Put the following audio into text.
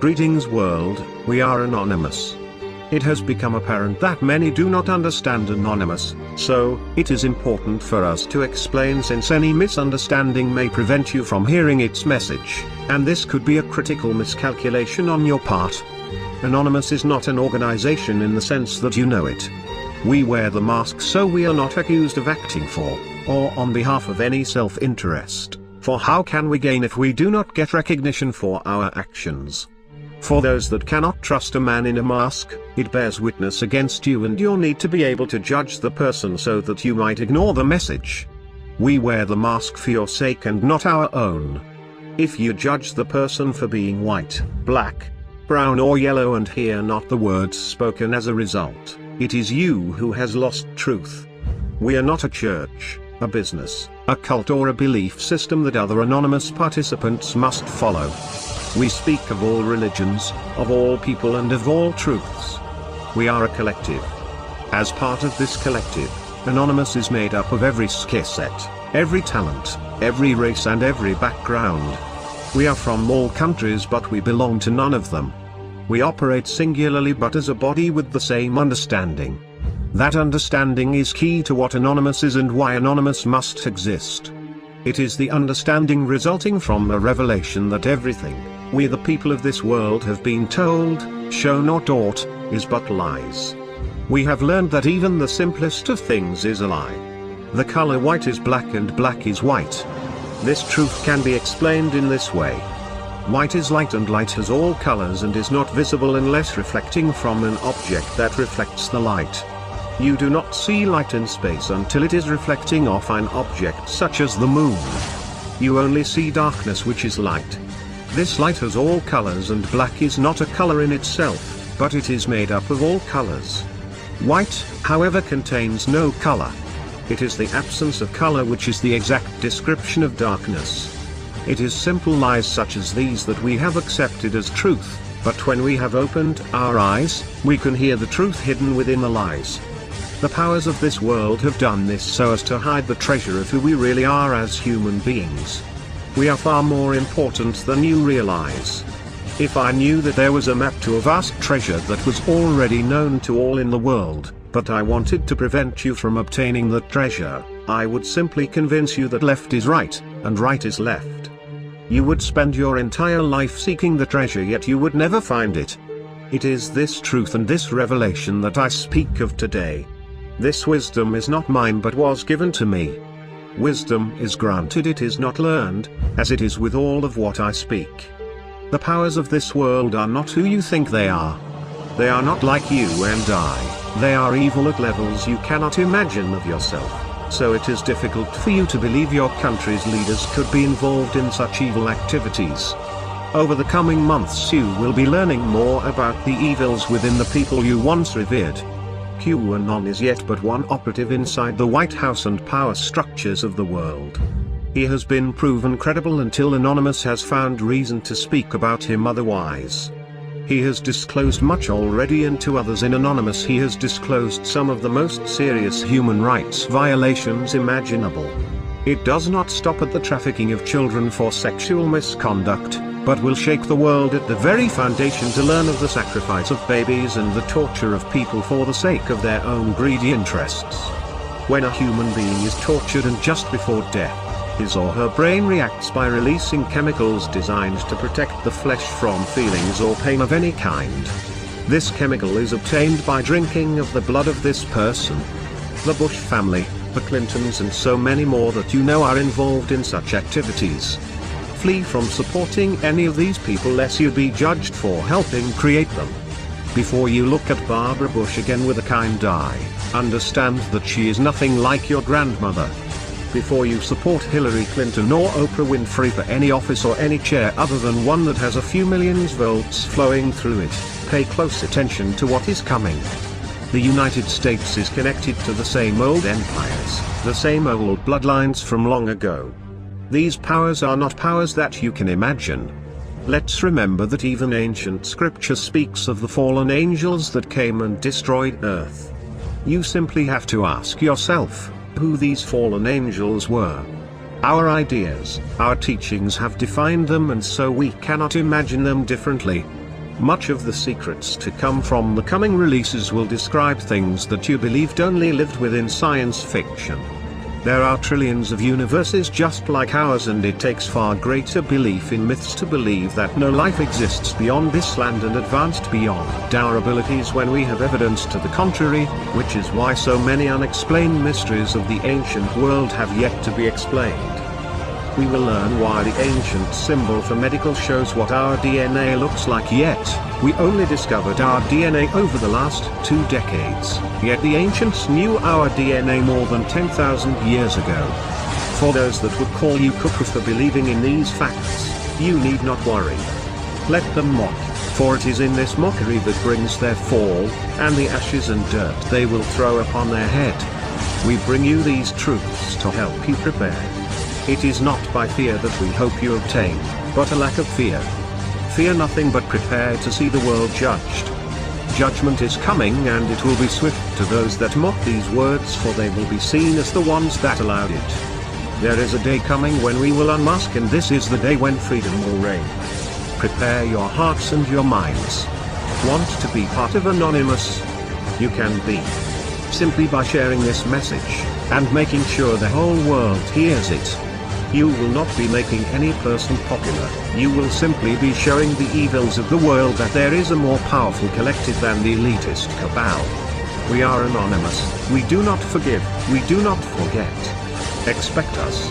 Greetings world, we are Anonymous. It has become apparent that many do not understand Anonymous, so it is important for us to explain, since any misunderstanding may prevent you from hearing its message, and this could be a critical miscalculation on your part. Anonymous is not an organization in the sense that you know it. We wear the mask so we are not accused of acting for, or on behalf of any self-interest, for how can we gain if we do not get recognition for our actions? For those that cannot trust a man in a mask, it bears witness against you, and you'll need to be able to judge the person so that you might ignore the message. We wear the mask for your sake and not our own. If you judge the person for being white, black, brown or yellow and hear not the words spoken as a result, it is you who has lost truth. We are not a church, a business, a cult or a belief system that other anonymous participants must follow. We speak of all religions, of all people and of all truths. We are a collective. As part of this collective, Anonymous is made up of every skill set, every talent, every race and every background. We are from all countries but we belong to none of them. We operate singularly but as a body with the same understanding. That understanding is key to what Anonymous is and why Anonymous must exist. It is the understanding resulting from a revelation that everything we the people of this world have been told, shown or taught, is but lies. We have learned that even the simplest of things is a lie. The color white is black and black is white. This truth can be explained in this way. White is light and light has all colors and is not visible unless reflecting from an object that reflects the light. You do not see light in space until it is reflecting off an object such as the moon. You only see darkness, which is light. This light has all colors and black is not a color in itself, but it is made up of all colors. White, however, contains no color. It is the absence of color which is the exact description of darkness. It is simple lies such as these that we have accepted as truth, but when we have opened our eyes, we can hear the truth hidden within the lies. The powers of this world have done this so as to hide the treasure of who we really are as human beings. We are far more important than you realize. If I knew that there was a map to a vast treasure that was already known to all in the world, but I wanted to prevent you from obtaining the treasure, I would simply convince you that left is right, and right is left. You would spend your entire life seeking the treasure, yet you would never find it. It is this truth and this revelation that I speak of today. This wisdom is not mine but was given to me. Wisdom is granted, it is not learned, as it is with all of what I speak. The powers of this world are not who you think they are. They are not like you and I, they are evil at levels you cannot imagine of yourself, so it is difficult for you to believe your country's leaders could be involved in such evil activities. Over the coming months you will be learning more about the evils within the people you once revered. QAnon is yet but one operative inside the White House and power structures of the world. He has been proven credible until Anonymous has found reason to speak about him otherwise. He has disclosed much already, and to others in Anonymous he has disclosed some of the most serious human rights violations imaginable. It does not stop at the trafficking of children for sexual misconduct, but will shake the world at the very foundation to learn of the sacrifice of babies and the torture of people for the sake of their own greedy interests. When a human being is tortured and just before death, his or her brain reacts by releasing chemicals designed to protect the flesh from feelings or pain of any kind. This chemical is obtained by drinking of the blood of this person. The Bush family, the Clintons and so many more that you know are involved in such activities. Flee from supporting any of these people lest you be judged for helping create them. Before you look at Barbara Bush again with a kind eye, understand that she is nothing like your grandmother. Before you support Hillary Clinton or Oprah Winfrey for any office or any chair other than one that has a few millions votes flowing through it, pay close attention to what is coming. The United States is connected to the same old empires, the same old bloodlines from long ago. These powers are not powers that you can imagine. Let's remember that even ancient scripture speaks of the fallen angels that came and destroyed Earth. You simply have to ask yourself who these fallen angels were. Our ideas, our teachings have defined them, and so we cannot imagine them differently. Much of the secrets to come from the coming releases will describe things that you believed only lived within science fiction. There are trillions of universes just like ours, and it takes far greater belief in myths to believe that no life exists beyond this land and advanced beyond our abilities when we have evidence to the contrary, which is why so many unexplained mysteries of the ancient world have yet to be explained. We will learn why the ancient symbol for medical shows what our DNA looks like, yet we only discovered our DNA over the last 2 decades, yet the ancients knew our DNA more than 10,000 years ago. For those that would call you cuckoo for believing in these facts, you need not worry. Let them mock, for it is in this mockery that brings their fall, and the ashes and dirt they will throw upon their head. We bring you these truths to help you prepare. It is not by fear that we hope you obtain, but a lack of fear. Fear nothing, but prepare to see the world judged. Judgment is coming, and it will be swift to those that mock these words, for they will be seen as the ones that allowed it. There is a day coming when we will unmask, and this is the day when freedom will reign. Prepare your hearts and your minds. Want to be part of Anonymous? You can be. Simply by sharing this message, and making sure the whole world hears it. You will not be making any person popular, you will simply be showing the evils of the world that there is a more powerful collective than the elitist cabal. We are anonymous, we do not forgive, we do not forget. Expect us.